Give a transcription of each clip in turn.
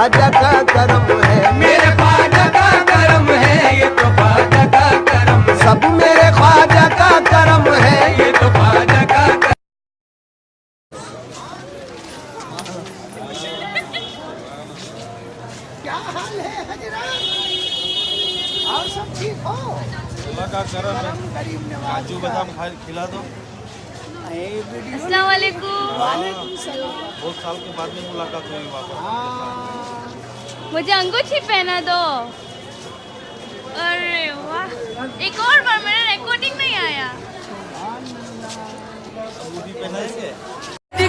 ख्वाजा का करम है, मेरे ख्वाजा का करम है, ये तो ख्वाजा का करम है। सब मेरे ख्वाजा का करम है, ये तो ख्वाजा का करम। क्या हाल है हजरात? और सब ठीक हो? अल्लाह का करम है। काजू बादाम खिला दो। अस्सलाम वालेकुम। बहुत साल के बाद में मुलाकात हुई वापस। मुझे अंगूठी पहना दो। अरे वाह, एक और बार मेरा रिकॉर्डिंग नहीं आया। अंगूठी पहनाएंगे।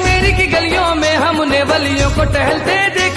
मेरी की गलियों में हमने वलियों को टहलते देखा।